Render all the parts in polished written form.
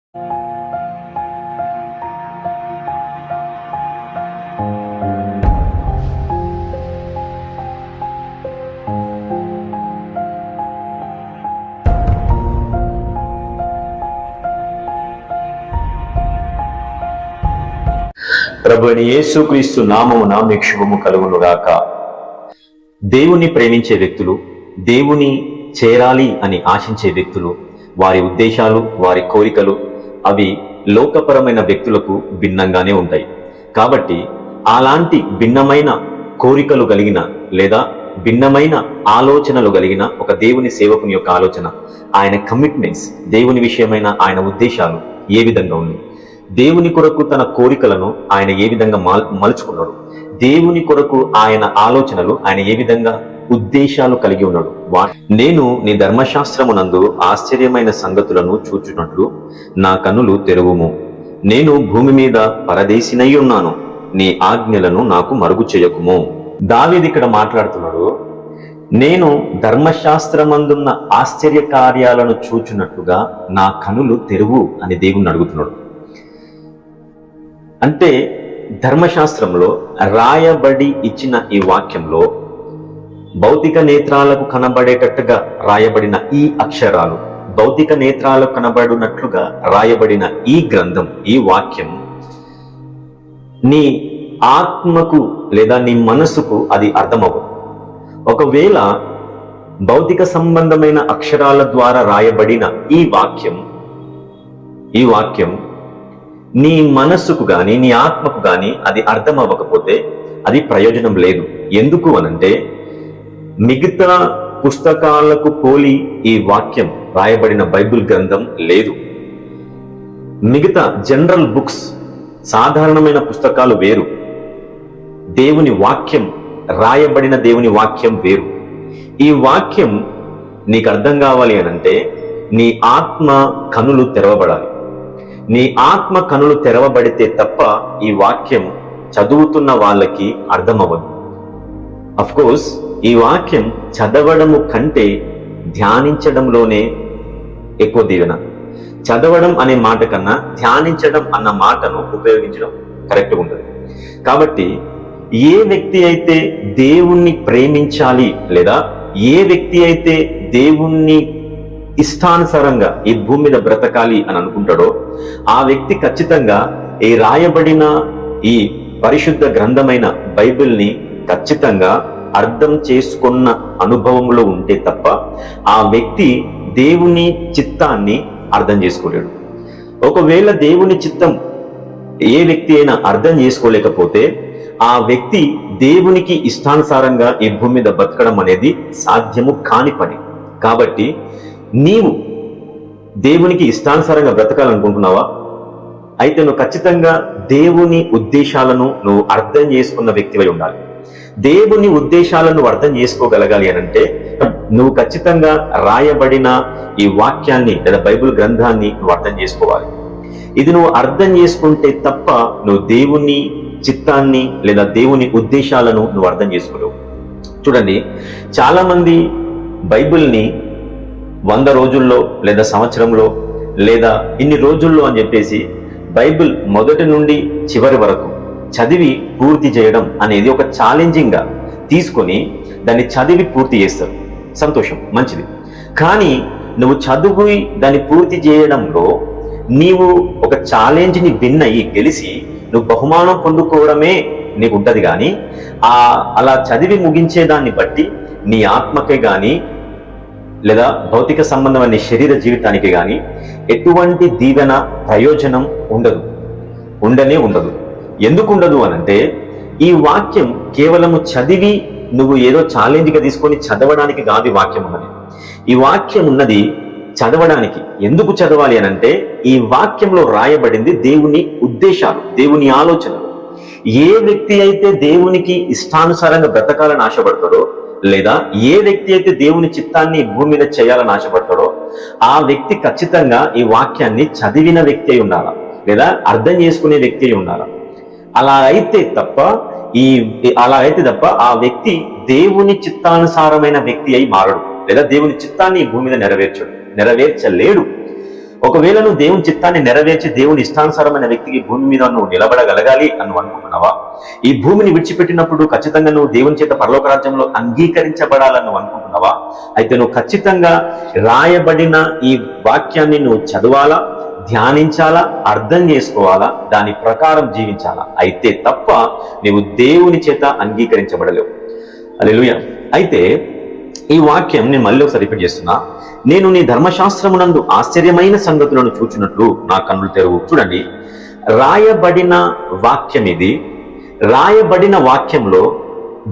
ప్రభువైన యేసుక్రీస్తు నామమున మీకు శుభము కలుగునుగాక. దేవుని ప్రేమించే వ్యక్తులు, దేవుని చేరాలి అని ఆశించే వ్యక్తులు, వారి ఉద్దేశాలు, వారి కోరికలు అవి లోకపరమైన వ్యక్తులకు భిన్నంగానే ఉంటాయి. కాబట్టి అలాంటి భిన్నమైన కోరికలు కలిగిన లేదా భిన్నమైన ఆలోచనలు కలిగిన ఒక దేవుని సేవకుని యొక్క ఆలోచన, ఆయన కమిట్మెంట్స్, దేవుని విషయమైన ఆయన ఉద్దేశాలు ఏ విధంగా ఉన్నాయి, దేవుని కొరకు తన కోరికలను ఆయన ఏ విధంగా మలుచుకున్నాడు, దేవుని కొరకు ఆయన ఆలోచనలు, ఆయన ఏ విధంగా ఉద్దేశాలు కలిగి ఉన్నాడు. నేను నీ ధర్మశాస్త్రమునందు ఆశ్చర్యమైన సంగతులను చూచున్నట్లు నా కన్నులు తెరువుము. నేను భూమి మీద పరదేశినై ఉన్నాను, నీ ఆజ్ఞలను నాకు మరుగు చేయకుము. దావీదు ఇక్కడ మాట్లాడుతున్నాడు, నేను ధర్మశాస్త్రమందున్న ఆశ్చర్య కార్యాలను చూచున్నట్లుగా నా కన్నులు తెరువు అని దేవుణ్ణి అడుగుతున్నాడు. అంటే ధర్మశాస్త్రంలో రాయబడి ఇచ్చిన ఈ వాక్యంలో భౌతిక నేత్రాలకు కనబడేటట్టుగా రాయబడిన ఈ అక్షరాలు, భౌతిక నేత్రాలకు కనబడినట్లుగా రాయబడిన ఈ గ్రంథం, ఈ వాక్యం నీ ఆత్మకు లేదా నీ మనసుకు అది అర్థమవ్వదు. ఒకవేళ భౌతిక సంబంధమైన అక్షరాల ద్వారా రాయబడిన ఈ వాక్యం నీ మనస్సుకు గాని నీ ఆత్మకు గాని అది అర్థం అవ్వకపోతే అది ప్రయోజనం లేదు. ఎందుకు అనంటే మిగతా పుస్తకాలకు పోలి ఈ వాక్యం రాయబడిన బైబిల్ గ్రంథం లేదు. మిగతా జనరల్ బుక్స్, సాధారణమైన పుస్తకాలు వేరు, దేవుని వాక్యం, రాయబడిన దేవుని వాక్యం వేరు. ఈ వాక్యం నీకు అర్థం కావాలి అనంటే నీ ఆత్మ కనులు తెరవబడాలి. నీ ఆత్మ కనులు తెరవబడితే తప్ప ఈ వాక్యం చదువుతున్న వాళ్ళకి అర్థమవ్వదు. అఫ్ కోర్స్ ఈ వాక్యం చదవడము కంటే ధ్యానించడంలోనే ఎక్కువ దీవెన. చదవడం అనే మాట కన్నా ధ్యానించడం అన్న మాటను ఉపయోగించడం కరెక్ట్గా ఉంటుంది. కాబట్టి ఏ వ్యక్తి అయితే దేవుణ్ణి ప్రేమించాలి లేదా ఏ వ్యక్తి అయితే దేవుణ్ణి ఇష్టానుసారంగా ఈ భూమి మీద బ్రతకాలి అని అనుకుంటాడో ఆ వ్యక్తి ఖచ్చితంగా ఈ రాయబడిన ఈ పరిశుద్ధ గ్రంథమైన బైబిల్ని ఖచ్చితంగా అర్థం చేసుకున్న అనుభవంలో ఉంటే తప్ప ఆ వ్యక్తి దేవుని చిత్తాన్ని అర్థం చేసుకోలేడు. ఒకవేళ దేవుని చిత్తం ఏ వ్యక్తి అయినా అర్థం చేసుకోలేకపోతే ఆ వ్యక్తి దేవునికి ఇష్టానుసారంగా ఈ భూమి మీద బతకడం అనేది సాధ్యము కాని పని. కాబట్టి నీవు దేవునికి ఇష్టానుసారంగా బ్రతకాలనుకుంటున్నావా? అయితే నువ్వు ఖచ్చితంగా దేవుని ఉద్దేశాలను నువ్వు అర్థం చేసుకున్న వ్యక్తివై ఉండాలి. దేవుని ఉద్దేశాలను అర్థం చేసుకోగలగాలి అనంటే నువ్వు ఖచ్చితంగా రాయబడిన ఈ వాక్యాన్ని లేదా బైబిల్ గ్రంథాన్ని నువ్వు అర్థం చేసుకోవాలి. ఇది నువ్వు అర్థం చేసుకుంటే తప్ప నువ్వు దేవుని చిత్తాన్ని లేదా దేవుని ఉద్దేశాలను నువ్వు అర్థం చేసుకోలేవు. చూడండి, చాలా మంది బైబిల్ని 100 రోజుల్లో లేదా సంవత్సరంలో లేదా ఇన్ని రోజుల్లో అని చెప్పేసి బైబిల్ మొదటి నుండి చివరి వరకు చదివి పూర్తి చేయడం అనేది ఒక ఛాలెంజింగ్ గా తీసుకొని దాన్ని చదివి పూర్తి చేస్తారు. సంతోషం, మంచిది. కానీ నువ్వు చదివి దాన్ని పూర్తి చేయడంలో నీవు ఒక ఛాలెంజ్ని విన్ అయ్యి గెలిచి నువ్వు బహుమానం పొందుకోవడమే నీకు ఉంటది. కానీ అలా చదివి ముగించేదాన్ని బట్టి నీ ఆత్మకే గాని లేదా భౌతిక సంబంధమైన శరీర జీవితానికి కానీ ఎటువంటి దీవెన, ప్రయోజనం ఉండనే ఉండదు. ఎందుకు ఉండదు అనంటే ఈ వాక్యం కేవలము చదివి నువ్వు ఏదో ఛాలెంజ్గా తీసుకొని చదవడానికి కాదు ఈ వాక్యం ఉన్నది. ఈ వాక్యం ఉన్నది చదవడానికి. ఎందుకు చదవాలి అనంటే ఈ వాక్యంలో రాయబడింది దేవుని ఉద్దేశాలు, దేవుని ఆలోచనలు. ఏ వ్యక్తి అయితే దేవునికి ఇష్టానుసారంగా బ్రతకాలని ఆశపడతాడో లేదా ఏ వ్యక్తి అయితే దేవుని చిత్తాన్ని భూమి మీద చేయాలని ఆశపడతాడో ఆ వ్యక్తి ఖచ్చితంగా ఈ వాక్యాన్ని చదివిన వ్యక్తి అయి ఉండాలా లేదా అర్థం చేసుకునే వ్యక్తి అయి ఉండాలా. అలా అయితే తప్ప ఆ వ్యక్తి దేవుని చిత్తానుసారమైన వ్యక్తి అయి మారడు లేదా దేవుని చిత్తాన్ని ఈ భూమి మీద నెరవేర్చలేడు. ఒకవేళ నువ్వు దేవుని చిత్తాన్ని నెరవేర్చి దేవుని ఇష్టానుసారమైన వ్యక్తికి భూమి మీద నువ్వు నిలబడగలగాలి అని అనుకుంటున్నావా? ఈ భూమిని విడిచిపెట్టినప్పుడు ఖచ్చితంగా నువ్వు దేవుని చేత పరలోక రాజ్యంలో అంగీకరించబడాలని నువ్వు అనుకుంటున్నావా? అయితే నువ్వు ఖచ్చితంగా రాయబడిన ఈ వాక్యాన్ని నువ్వు చదవాలా, ధ్యానించాలా, అర్థం చేసుకోవాలా, దాని ప్రకారం జీవించాలా. అయితే తప్ప నీవు దేవుని చేత అంగీకరించబడలేవు. హల్లెలూయా. అయితే ఈ వాక్యం నేను మళ్ళీ ఒకసారి రిపీట్ చేస్తున్నా. నేను నీ ధర్మశాస్త్రమునందు ఆశ్చర్యమైన సంగతులను చూచినట్లు నా కన్నులు తెరువు. చూడండి, రాయబడిన వాక్యం ఇది. రాయబడిన వాక్యంలో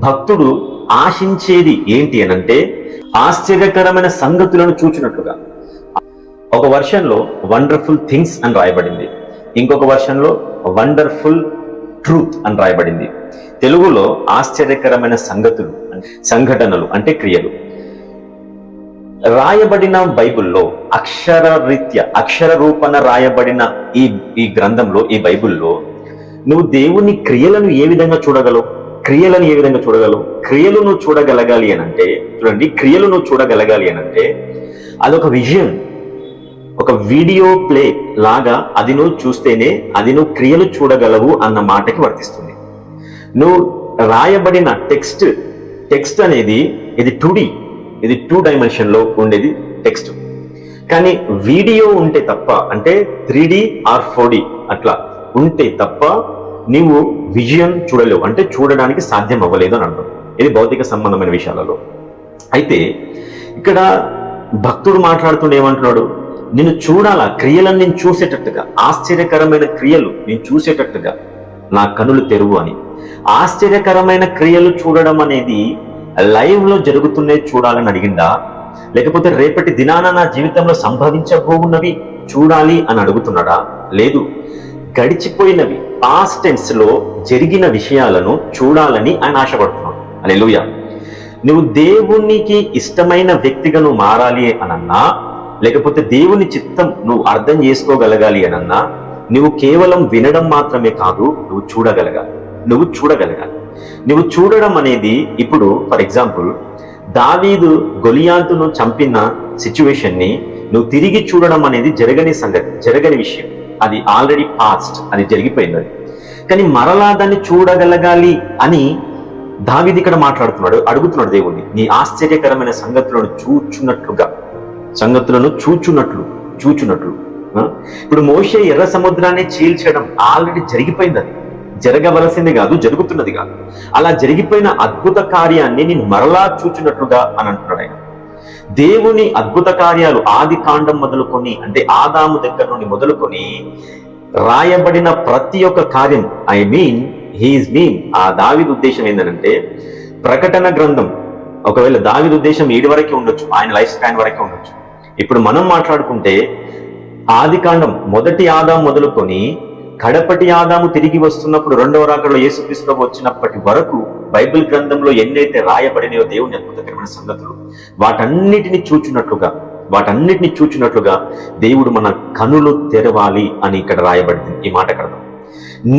భక్తుడు ఆశించేది ఏంటి అనంటే ఆశ్చర్యకరమైన సంగతులను చూచినట్లుగా. ఒక వర్షన్లో వండర్ఫుల్ థింగ్స్ అని రాయబడింది, ఇంకొక వర్షన్లో వండర్ఫుల్ ట్రూత్ అని రాయబడింది. తెలుగులో ఆశ్చర్యకరమైన సంగతులు, సంఘటనలు అంటే క్రియలు. రాయబడిన బైబిల్లో అక్షర రూపణ రాయబడిన ఈ గ్రంథంలో, ఈ బైబిల్లో నువ్వు దేవుని క్రియలను ఏ విధంగా చూడగలవు? క్రియలు నువ్వు చూడగలగాలి అనంటే, చూడండి, క్రియలు నువ్వు చూడగలగాలి అనంటే అదొక విజన్, ఒక వీడియో ప్లే లాగా అది నువ్వు చూస్తేనే అది నువ్వు క్రియలు చూడగలవు అన్న మాటకి వర్తిస్తుంది. నువ్వు రాయబడిన టెక్స్ట్ అనేది ఇది 2D, ఇది 2 డైమెన్షన్లో ఉండేది టెక్స్ట్. కానీ వీడియో ఉంటే తప్ప, అంటే 3D ఆర్ 4D అట్లా ఉంటే తప్ప నీవు విజయం చూడలేవు, అంటే చూడడానికి సాధ్యం అవ్వలేదు అని అంటాం. ఇది భౌతిక సంబంధమైన విషయాలలో. అయితే ఇక్కడ భక్తుడు మాట్లాడుతుండే ఏమంటున్నాడు? నేను చూడాలా, క్రియలను నేను చూసేటట్టుగా, ఆశ్చర్యకరమైన క్రియలు నేను చూసేటట్టుగా నా కనులు తెరువు అని. ఆశ్చర్యకరమైన క్రియలు చూడడం అనేది లైవ్ లో జరుగుతున్నాయి చూడాలని అడిగిందా, లేకపోతే రేపటి దినాన నా జీవితంలో సంభవించబోవున్నవి చూడాలి అని అడుగుతున్నాడా? లేదు, గడిచిపోయినవి పాస్ట్ టెన్స్ లో జరిగిన విషయాలను చూడాలని ఆయన ఆశపడుతున్నాడు. హల్లెలూయా. నువ్వు దేవునికి ఇష్టమైన వ్యక్తిగా నువ్వు మారాలి అనన్నా, లేకపోతే దేవుని చిత్తం నువ్వు అర్థం చేసుకోగలగాలి అనన్నా, నువ్వు కేవలం వినడం మాత్రమే కాదు, నువ్వు చూడగలగాలి. నువ్వు చూడడం అనేది, ఇప్పుడు ఫర్ ఎగ్జాంపుల్ దావీదు గొలియాతును చంపిన సిచ్యువేషన్ ని నువ్వు తిరిగి చూడడం అనేది జరగని విషయం. అది ఆల్రెడీ పాస్ట్, అది జరిగిపోయింది. కానీ మరలా దాన్ని చూడగలగాలి అని దావీదు ఇక్కడ మాట్లాడుతున్నాడు, అడుగుతున్నాడు దేవుణ్ణి, నీ ఆశ్చర్యకరమైన సంగతులను చూచున్నట్లు. ఇప్పుడు మోషే ఎర్ర సముద్రాన్ని చీల్చడం ఆల్రెడీ జరిగిపోయింది, అది జరగవలసింది కాదు, జరుగుతున్నది కాదు. అలా జరిగిపోయిన అద్భుత కార్యాన్ని నేను మరలా చూచున్నట్లుగా అని అంటున్నాడు ఆయన. దేవుని అద్భుత కార్యాలు ఆది కాండం మొదలుకొని, అంటే ఆదాము దగ్గర నుండి మొదలుకొని రాయబడిన ప్రతి ఒక్క కార్యం, ఆ దావీదు ఉద్దేశం ఏంటంటే, ప్రకటన గ్రంథం ఒకవేళ దావీదు ఉద్దేశం 7 వరకే ఉండొచ్చు, ఆయన లైఫ్ స్పాన్ వరకే ఉండొచ్చు. ఇప్పుడు మనం మాట్లాడుకుంటే ఆది కాండం మొదటి ఆదాము మొదలుకొని కడపటి ఆదాము తిరిగి వస్తున్నప్పుడు రెండవ రాకడలో యేసుక్రీస్తు వచ్చినప్పటి వరకు బైబిల్ గ్రంథంలో ఎన్నైతే రాయబడినాయో దేవుని అద్భుతకరమైన సంగతులు, వాటన్నిటిని చూచున్నట్లుగా దేవుడు మన కనులు తెరవాలి అని ఇక్కడ రాయబడింది. ఈ మాట అర్థం,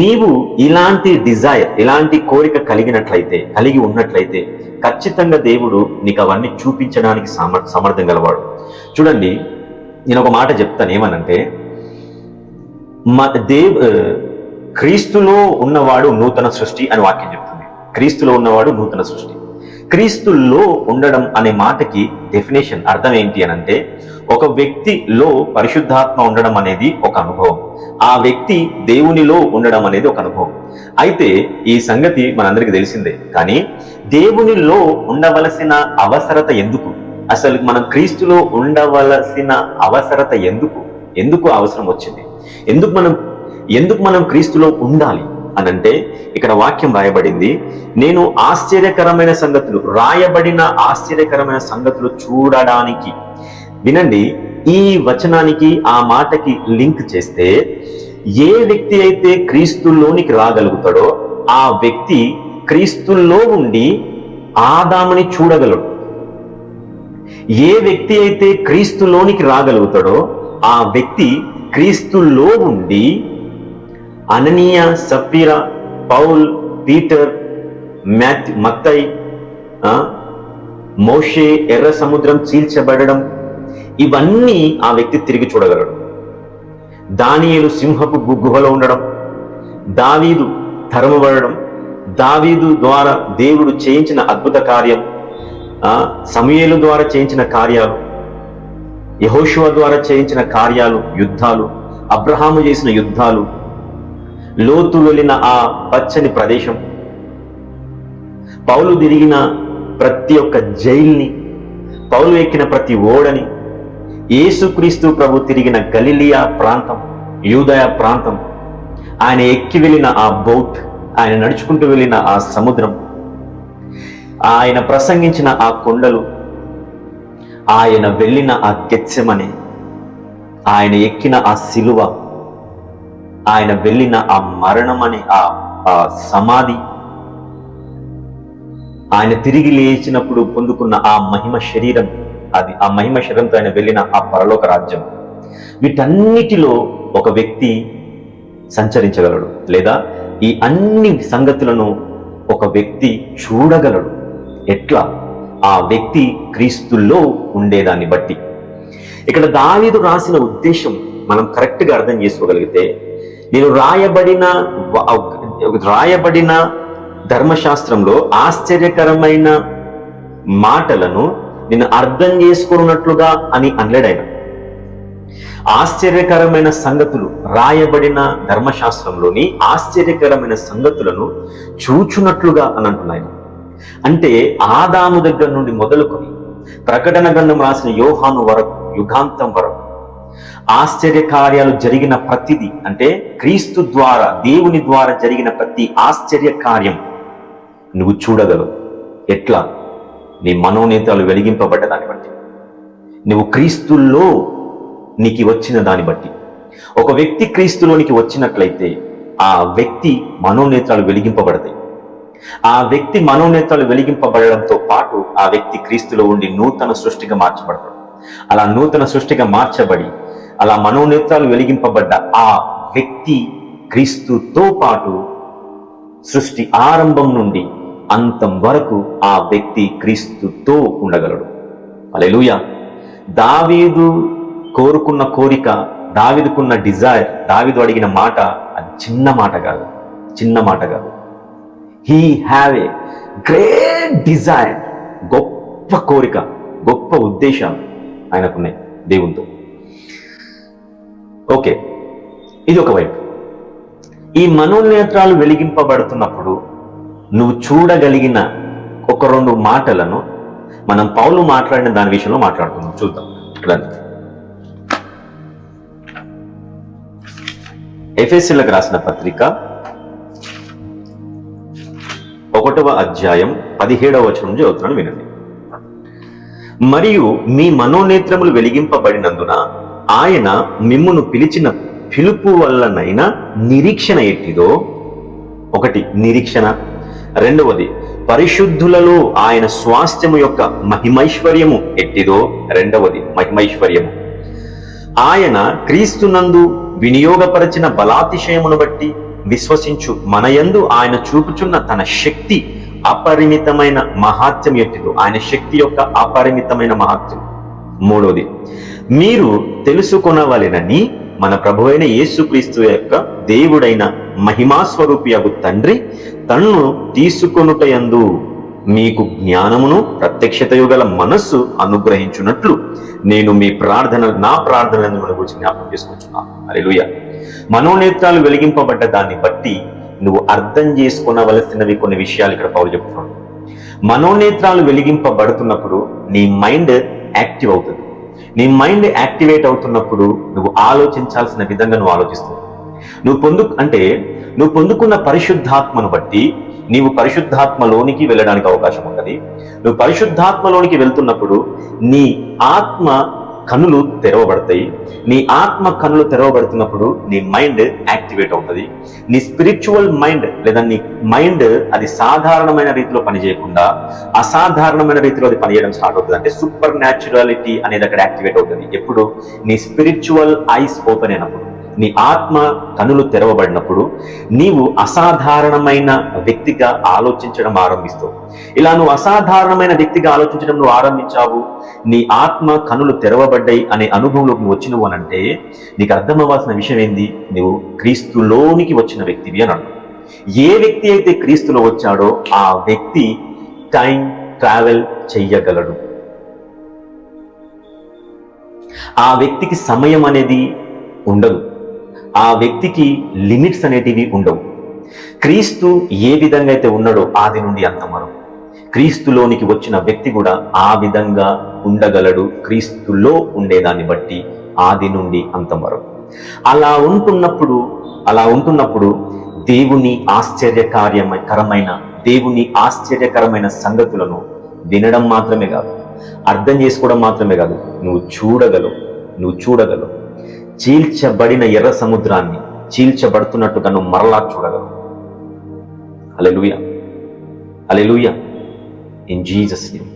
నీవు ఇలాంటి డిజైర్, ఇలాంటి కోరిక కలిగి ఉన్నట్లయితే ఖచ్చితంగా దేవుడు నీకు అవన్నీ చూపించడానికి సమర్థం గలవాడు. చూడండి, నేను ఒక మాట చెప్తాను, ఏమనంటే క్రీస్తులో ఉన్నవాడు నూతన సృష్టి అని వాక్యం చెప్తుంది. క్రీస్తులో ఉన్నవాడు నూతన సృష్టి. క్రీస్తులో ఉండడం అనే మాటకి డెఫినేషన్, అర్థం ఏంటి అనంటే, ఒక వ్యక్తిలో పరిశుద్ధాత్మ ఉండడం అనేది ఒక అనుభవం, ఆ వ్యక్తి దేవునిలో ఉండడం అనేది ఒక అనుభవం. అయితే ఈ సంగతి మనందరికీ తెలిసిందే. కానీ దేవునిలో ఉండవలసిన అవసరత ఎందుకు? అసలు మనం క్రీస్తులో ఉండవలసిన అవసరత ఎందుకు అవసరం వచ్చింది? ఎందుకు మనం క్రీస్తులో ఉండాలి అనంటే, ఇక్కడ వాక్యం రాయబడింది, నేను ఆశ్చర్యకరమైన సంగతులు, రాయబడిన ఆశ్చర్యకరమైన సంగతులు చూడడానికి. వినండి, ఈ వచనానికి ఆ మాటకి లింక్ చేస్తే, ఏ వ్యక్తి అయితే క్రీస్తులోనికి రాగలుగుతాడో ఆ వ్యక్తి క్రీస్తుల్లో ఉండి ఆదాముని చూడగలడు. ఏ వ్యక్తి అయితే క్రీస్తులోనికి రాగలుగుతాడో ఆ వ్యక్తి క్రీస్తులో ఉండి అననీయ, సప్పీరా, పౌల్, పీటర్, మత్తయి, మోషే ఎర్ర సముద్రం చీల్చబడడం, ఇవన్నీ ఆ వ్యక్తి తిరిగి చూడగలడు. దానియేలు సింహపు గుహలో ఉండడం, దావీదు తరమబడడం, దావీదు ద్వారా దేవుడు చేయించిన అద్భుత కార్యం, సమూయేలు ద్వారా చేయించిన కార్యాలు, యెహోషువ ద్వారా చేయించిన కార్యాలు, యుద్ధాలు, అబ్రహాము చేసిన యుద్ధాలు, లోతు వెళ్ళిన ఆ పచ్చని ప్రదేశం, పౌలు తిరిగిన ప్రతి ఒక్క జైల్ని, పౌలు ఎక్కిన ప్రతి ఓడని, యేసుక్రీస్తు ప్రభు తిరిగిన గలిలియా ప్రాంతం, యూదయ ప్రాంతం, ఆయన ఎక్కి వెళ్ళిన ఆ బోట్, ఆయన నడుచుకుంటూ వెళ్ళిన ఆ సముద్రం, ఆయన ప్రసంగించిన ఆ కొండలు, ఆయన వెళ్ళిన ఆ గెత్సెమనే, ఆయన ఎక్కిన ఆ సిలువ, ఆయన వెళ్ళిన ఆ మరణం అనే ఆ సమాధి, ఆయన తిరిగి లేచినప్పుడు పొందుకున్న ఆ మహిమ శరీరం, అది ఆ మహిమ శరీరంతో ఆయన వెళ్ళిన ఆ పరలోక రాజ్యం, వీటన్నిటిలో ఒక వ్యక్తి సంచరించగలడు, లేదా ఈ అన్ని సంగతులను ఒక వ్యక్తి చూడగలడు. ఎట్లా? ఆ వ్యక్తి క్రీస్తుల్లో ఉండేదాన్ని బట్టి. ఇక్కడ దావీదు రాసిన ఉద్దేశం మనం కరెక్ట్గా అర్థం చేసుకోగలిగితే, నేను రాయబడిన ధర్మశాస్త్రంలో ఆశ్చర్యకరమైన మాటలను నేను అర్థం చేసుకున్నట్లుగా అని అనలేడాయన. ఆశ్చర్యకరమైన సంగతులు, రాయబడిన ధర్మశాస్త్రంలోని ఆశ్చర్యకరమైన సంగతులను చూచున్నట్లుగా అని అంటున్నాయి. అంటే ఆదాము దగ్గర నుండి మొదలుకొని ప్రకటన గ్రంథం రాసిన యోహాను వరకు, యుగాంతం వరకు ఆశ్చర్య కార్యాలు జరిగిన ప్రతిదీ, అంటే క్రీస్తు ద్వారా, దేవుని ద్వారా జరిగిన ప్రతి ఆశ్చర్య కార్యం నువ్వు చూడగలవు. ఎట్లా? నీ మనోనేత్రాలు వెలిగింపబడ్డ దాన్ని బట్టి, నువ్వు క్రీస్తుల్లో నీకు వచ్చిన దాన్ని బట్టి. ఒక వ్యక్తి క్రీస్తులోనికి వచ్చినట్లయితే ఆ వ్యక్తి మనోనేత్రాలు వెలిగింపబడతాయి. ఆ వ్యక్తి మనోనేత్రాలు వెలిగింపబడడంతో పాటు ఆ వ్యక్తి క్రీస్తులో ఉండి నూతన సృష్టిగా మార్చబడతాడు. అలా నూతన సృష్టిగా మార్చబడి అలా మనోనేత్రాలు వెలిగింపబడ్డ ఆ వ్యక్తి క్రీస్తుతో పాటు సృష్టి ఆరంభం నుండి అంతం వరకు ఆ వ్యక్తి క్రీస్తుతో ఉండగలడు. హల్లెలూయా. దావీదు కోరుకున్న కోరిక, దావీదుకున్న డిజైర్, దావీదు అడిగిన మాట అది చిన్న మాట కాదు, చిన్న మాట కాదు. He have a great desire, గొప్ప కోరిక, గొప్ప ఉద్దేశాలు ఆయనకున్నాయి దేవునితో. ఓకే, ఇది ఒక వైపు. ఈ మనోనేత్రాలు వెలిగింపబడుతున్నప్పుడు నువ్వు చూడగలిగిన ఒక రెండు మాటలను మనం పౌలు మాట్లాడిన దాని విషయంలో మాట్లాడుతున్నాం. చూద్దాం. ఎఫెసీయులకు రాసిన పత్రిక 1వ అధ్యాయం 17వ వచనం నుంచి చదువుతున్నాను, వినండి. మరియు మీ మనోనేత్రములు వెలిగింపబడినందున ఆయన మిమ్మును పిలిచిన పిలుపు వల్లనైనా నిరీక్షణ ఎట్టిదో, ఒకటి నిరీక్షణ. రెండవది పరిశుద్ధులలో ఆయన స్వాస్థ్యము యొక్క మహిమైశ్వర్యము ఎట్టిదో, రెండవది మహిమైశ్వర్యము. ఆయన క్రీస్తునందు వినియోగపరచిన బలాతిశయమును బట్టి విశ్వసించు మనయందు ఆయన చూపుచున్న తన శక్తి అపరిమితమైన మహాత్యం ఎట్టిదో, ఆయన శక్తి యొక్క అపరిమితమైన మహాత్యం. మూడవది మీరు తెలుసుకొనవలెనని మన ప్రభువైన యేసుక్రీస్తు యొక్క దేవుడైన మహిమాస్వరూపియగు తండ్రి తన్ను తీసుకొనుటయందు మీకు జ్ఞానమును ప్రత్యక్షతయు గల మనస్సు అనుగ్రహించున్నట్లు నేను మీ నా ప్రార్థనలను మన గురించి జ్ఞాపకం చేసుకుంటున్నాను. హల్లెలూయా. మనోనేత్రాలు వెలిగింపబడ్డ దాన్ని బట్టి నువ్వు అర్థం చేసుకునవలసినవి కొన్ని విషయాలు ఇక్కడ పౌలు చెప్తున్నాడు. మనోనేత్రాలు వెలిగింపబడుతున్నప్పుడు నీ మైండ్ యాక్టివ్ అవుతుంది. నీ మైండ్ యాక్టివేట్ అవుతున్నప్పుడు నువ్వు ఆలోచించాల్సిన విధంగా నువ్వు ఆలోచిస్తావు. నువ్వు పొందుకున్న పరిశుద్ధాత్మను బట్టి నీవు పరిశుద్ధాత్మలోనికి వెళ్ళడానికి అవకాశం ఉంటుంది. నువ్వు పరిశుద్ధాత్మలోనికి వెళ్తున్నప్పుడు నీ ఆత్మ కనులు తెరవబడతాయి. నీ ఆత్మ కనులు తెరవబడుతున్నప్పుడు నీ మైండ్ యాక్టివేట్ అవుతుంది. నీ స్పిరిచువల్ మైండ్ లేదా నీ మైండ్ అది సాధారణమైన రీతిలో పనిచేయకుండా అసాధారణమైన రీతిలో అది పనిచేయడం స్టార్ట్ అవుతుంది. అంటే సూపర్ న్యాచురాలిటీ అనేది అక్కడ యాక్టివేట్ అవుతుంది. ఎప్పుడు నీ స్పిరిచువల్ ఐస్ ఓపెన్ అయినప్పుడు, నీ ఆత్మ కనులు తెరవబడినప్పుడు నీవు అసాధారణమైన వ్యక్తిగా ఆలోచించడం ఆరంభిస్తావు. ఇలా నువ్వు అసాధారణమైన వ్యక్తిగా ఆలోచించడం నువ్వు ఆరంభించావు, నీ ఆత్మ కనులు తెరవబడ్డాయి అనే అనుభవంలోకి నువ్వు వచ్చినవు అనంటే నీకు అర్థమవ్వాల్సిన విషయం ఏంది? నువ్వు క్రీస్తులోనికి వచ్చిన వ్యక్తివి అని అర్థం. ఏ వ్యక్తి అయితే క్రీస్తులో వచ్చాడో ఆ వ్యక్తి టైం ట్రావెల్ చెయ్యగలడు. ఆ వ్యక్తికి సమయం అనేది ఉండదు, ఆ వ్యక్తికి లిమిట్స్ అనేటివి ఉండవు. క్రీస్తు ఏ విధంగా అయితే ఉన్నాడో ఆది నుండి అంతం వరకు క్రీస్తులోనికి వచ్చిన వ్యక్తి కూడా ఆ విధంగా ఉండగలడు, క్రీస్తులో ఉండేదాన్ని బట్టి ఆది నుండి అంతం వరకు. అలా ఉంటున్నప్పుడు దేవుని ఆశ్చర్యకరమైన సంగతులను వినడం మాత్రమే కాదు, అర్థం చేసుకోవడం మాత్రమే కాదు, నువ్వు చూడగలవు. చీల్చబడిన ఎర్ర సముద్రాన్ని చీల్చబడుతున్నట్టుగా నువ్వు మరలా చూడగలవు. హల్లెలూయా, హల్లెలూయా, ఇన్ జీసస్ నేమ్.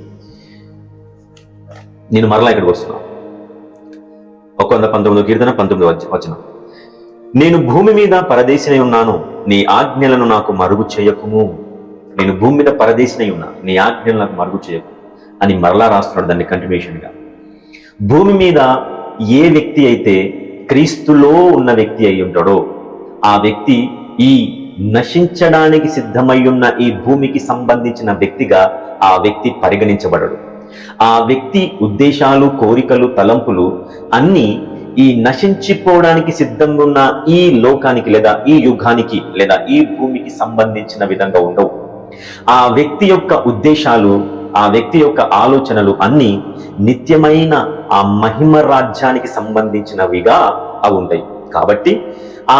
నేను మరలా ఇక్కడికి వస్తున్నా. 119వ కీర్తన 19వ వచనం. నేను భూమి మీద పరదేశినై ఉన్నాను, నీ ఆజ్ఞలను నాకు మరుగు చేయకుము. నేను భూమి మీద పరదేశినై ఉన్నా, నీ ఆజ్ఞలను నాకు మరుగు చేయకు అని మరలా రాస్తున్నాడు దాన్ని కంటిన్యూషన్గా. భూమి మీద ఏ వ్యక్తి అయితే క్రీస్తులో ఉన్న వ్యక్తి అయి ఉంటాడో ఆ వ్యక్తి ఈ నశించడానికి సిద్ధమై ఉన్న ఈ భూమికి సంబంధించిన వ్యక్తిగా ఆ వ్యక్తి పరిగణించబడడు. ఆ వ్యక్తి ఉద్దేశాలు, కోరికలు, తలంపులు అన్నీ ఈ నశించిపోవడానికి సిద్ధంగా ఉన్న ఈ లోకానికి లేదా ఈ యుగానికి లేదా ఈ భూమికి సంబంధించిన విధంగా ఉండవు. ఆ వ్యక్తి యొక్క ఉద్దేశాలు, ఆ వ్యక్తి యొక్క ఆలోచనలు అన్నీ నిత్యమైన ఆ మహిమ రాజ్యానికి సంబంధించినవిగా అవి ఉంటాయి. కాబట్టి ఆ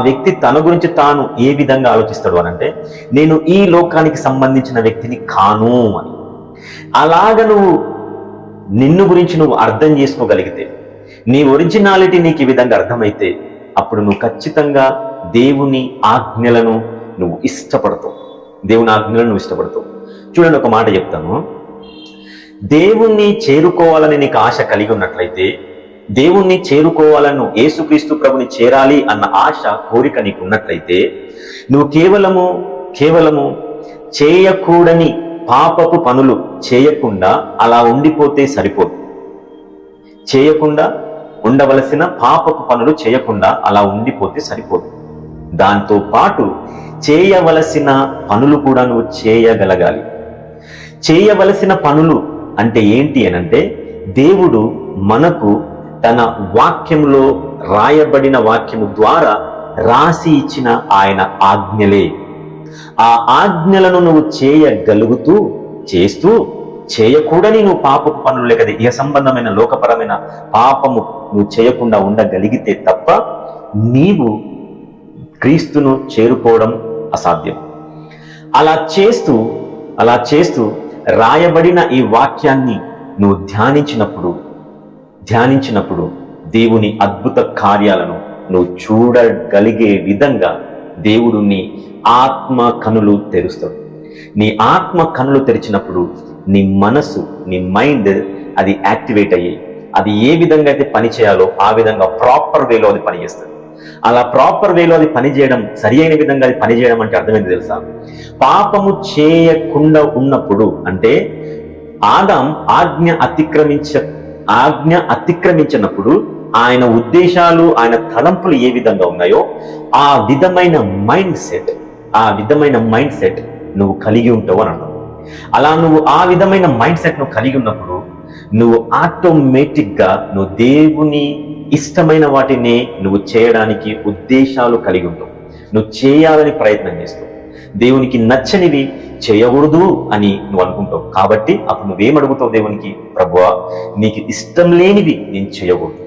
వ్యక్తి తన గురించి తాను ఏ విధంగా ఆలోచిస్తాడు అనంటే, నేను ఈ లోకానికి సంబంధించిన వ్యక్తిని కాను అని. అలాగ నువ్వు నిన్ను గురించి నువ్వు అర్థం చేసుకోగలిగితే, నీ ఒరిజినాలిటీ నీకు ఈ విధంగా అర్థమైతే, అప్పుడు నువ్వు ఖచ్చితంగా దేవుని ఆజ్ఞలను నువ్వు ఇష్టపడతావు. చూడండి, ఒక మాట చెప్తాను. దేవుణ్ణి చేరుకోవాలని నీకు ఆశ కలిగి ఉన్నట్లయితే, దేవుణ్ణి చేరుకోవాలను, యేసుక్రీస్తు ప్రభుని చేరాలి అన్న ఆశ, కోరిక నీకు ఉన్నట్లయితే, నువ్వు కేవలము చేయకూడని పాపపు పనులు చేయకుండా అలా ఉండిపోతే సరిపోదు. చేయకుండా ఉండవలసిన పాపపు పనులు చేయకుండా అలా ఉండిపోతే సరిపోదు. దాంతో పాటు చేయవలసిన పనులు కూడా నువ్వు చేయగలగాలి. చేయవలసిన పనులు అంటే ఏంటి అనంటే, దేవుడు మనకు తన వాక్యంలో రాయబడిన వాక్యము ద్వారా రాసి ఇచ్చిన ఆయన ఆజ్ఞలే. ఆ ఆజ్ఞలను నువ్వు చేస్తూ చేయకూడని నువ్వు పాపపు పనులు లేక ఇహ సంబంధమైన లోకపరమైన పాపము నువ్వు చేయకుండా ఉండగలిగితే తప్ప నీవు క్రీస్తును చేరుకోవడం అసాధ్యం. అలా చేస్తూ రాయబడిన ఈ వాక్యాన్ని నువ్వు ధ్యానించినప్పుడు దేవుని అద్భుత కార్యాలను నువ్వు చూడగలిగే విధంగా దేవుడు నీ ఆత్మ కనులు తెరుస్తాడు. నీ ఆత్మ కనులు తెరిచినప్పుడు నీ మనసు, నీ మైండ్ అది యాక్టివేట్ అయ్యి అది ఏ విధంగా అయితే పని చేయాలో ఆ విధంగా ప్రాపర్ వేలో అది పనిచేస్తుంది. అలా ప్రాపర్ వేలో అది పనిచేయడం, సరి అయిన విధంగా అది పనిచేయడం అంటే అర్థమైంది తెలుసా? పాపము చేయకుండా ఉన్నప్పుడు అంటే ఆదాం ఆజ్ఞ అతిక్రమించినప్పుడు ఆయన ఉద్దేశాలు, ఆయన తలంపులు ఏ విధంగా ఉన్నాయో ఆ విధమైన మైండ్ సెట్ నువ్వు కలిగి ఉంటావు అని అన్నావు. అలా నువ్వు ఆ విధమైన మైండ్ సెట్ నువ్వు కలిగి ఉన్నప్పుడు నువ్వు ఆటోమేటిక్గా నువ్వు దేవుని ఇష్టమైన వాటిని నువ్వు చేయడానికి ఉద్దేశాలు కలిగి ఉంటావు. నువ్వు చేయాలని ప్రయత్నం చేస్తావు. దేవునికి నచ్చనివి చేయకూడదు అని నువ్వు అనుకుంటావు. కాబట్టి అప్పుడు నువ్వేమడుగుతావు దేవునికి? ప్రభువా, నీకు ఇష్టం లేనివి నేను చేయకూడదు.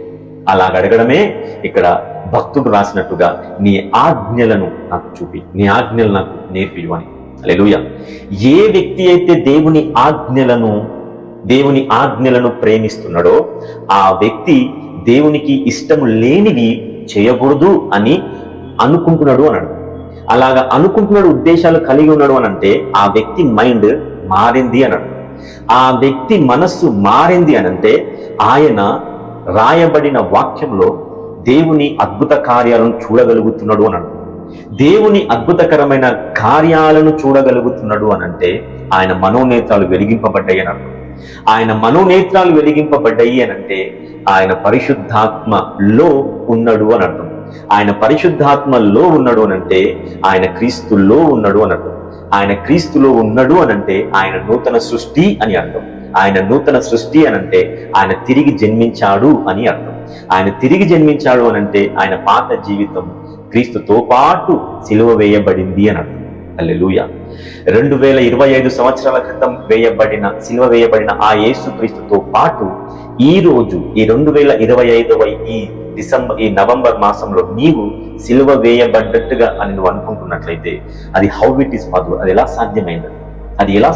అలాగ అడగడమే ఇక్కడ భక్తుడు రాసినట్టుగా నీ ఆజ్ఞలను నాకు చూపి, నీ ఆజ్ఞలు నాకు నేర్పియు అని. హల్లెలూయా. ఏ వ్యక్తి అయితే దేవుని ఆజ్ఞలను ప్రేమిస్తున్నాడో ఆ వ్యక్తి దేవునికి ఇష్టం లేనివి చేయకూడదు అని అనుకుంటున్నాడు అన్నాడు. అలాగా అనుకుంటున్నాడు, ఉద్దేశాలు కలిగి ఉన్నాడు అని అంటే ఆ వ్యక్తి మైండ్ మారింది అన్నాడు. ఆ వ్యక్తి మనస్సు మారింది అనంటే ఆయన రాయబడిన వాక్యంలో దేవుని అద్భుత కార్యాలను చూడగలుగుతున్నాడు అని అర్థం. దేవుని అద్భుతకరమైన కార్యాలను చూడగలుగుతున్నాడు అనంటే ఆయన మనోనేత్రాలు వెలిగింపబడ్డాయి అని అర్థం. ఆయన మనోనేత్రాలు వెలిగింపబడ్డాయి అనంటే ఆయన పరిశుద్ధాత్మలో ఉన్నాడు అని అర్థం. ఆయన పరిశుద్ధాత్మలో ఉన్నాడు అనంటే ఆయన క్రీస్తులో ఉన్నాడు అని అర్థం. ఆయన క్రీస్తులో ఉన్నాడు అనంటే ఆయన నూతన సృష్టి అని అర్థం. ఆయన నూతన సృష్టి అనంటే ఆయన తిరిగి జన్మించాడు అని అర్థం. ఆయన తిరిగి జన్మించాడు అనంటే ఆయన పాత జీవితం క్రీస్తుతో పాటు సిలువ వేయబడింది అని అర్థం. హల్లెలూయా. 2025 సంవత్సరాల క్రితం సిలువ వేయబడిన ఆ యేసు క్రీస్తుతో పాటు ఈ రోజు ఈ 2025 ఈ నవంబర్ మాసంలో నీవు సిలువ వేయబడ్డట్టుగా అని నువ్వు అనుకుంటున్నట్లయితే అది హౌ ఇట్ ఈస్ పాసిబుల్? అది ఎలా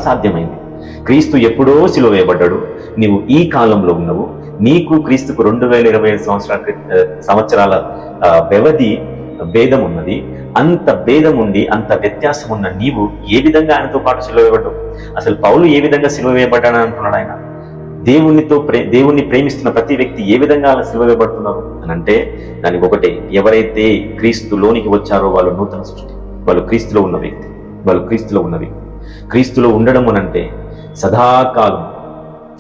సాధ్యమైంది? క్రీస్తు ఎప్పుడో సిలువ వేయబడ్డాడు, నీవు ఈ కాలంలో ఉన్నావు. నీకు క్రీస్తుకు 2025 సంవత్సరాల వ్యవధి భేదం ఉన్నది. అంత భేదం ఉండి అంత వ్యత్యాసం ఉన్న నీవు ఏ విధంగా ఆయనతో పాటు సిలువ వేయబడ్డావు? అసలు పౌలు ఏ విధంగా సిలువ వేయబడ్డాడని అంటున్నాడు? ఆయన దేవుణ్ణి ప్రేమిస్తున్న ప్రతి వ్యక్తి ఏ విధంగా అలా సిలువ వేయబడుతున్నారు అని అంటే దానికి ఒకటే, ఎవరైతే క్రీస్తులోనికి వచ్చారో వాళ్ళు నూతన సృష్టి, వాళ్ళు క్రీస్తులో ఉన్న వ్యక్తి. క్రీస్తులో ఉండడం అనంటే సదాకాలం,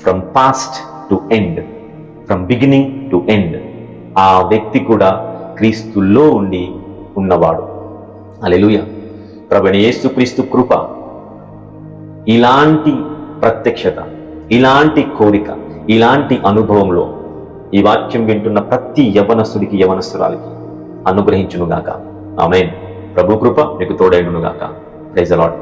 from past to end, from beginning to end, ఆ వ్యక్తి కూడా క్రీస్తులో ఉండి ఉన్నవాడు. హల్లెలూయా. ప్రభువైన యేసుక్రీస్తు కృప, ఇలాంటి ప్రత్యక్షత, ఇలాంటి కోరిక, ఇలాంటి అనుభవంలో ఈ వాక్యం వింటున్న ప్రతి యవనస్తుడికి, యవనస్తురాలికి అనుగ్రహించునుగాక. ఆమేన్. ప్రభు కృప మీకు తోడైండునుగాక. Praise the lord.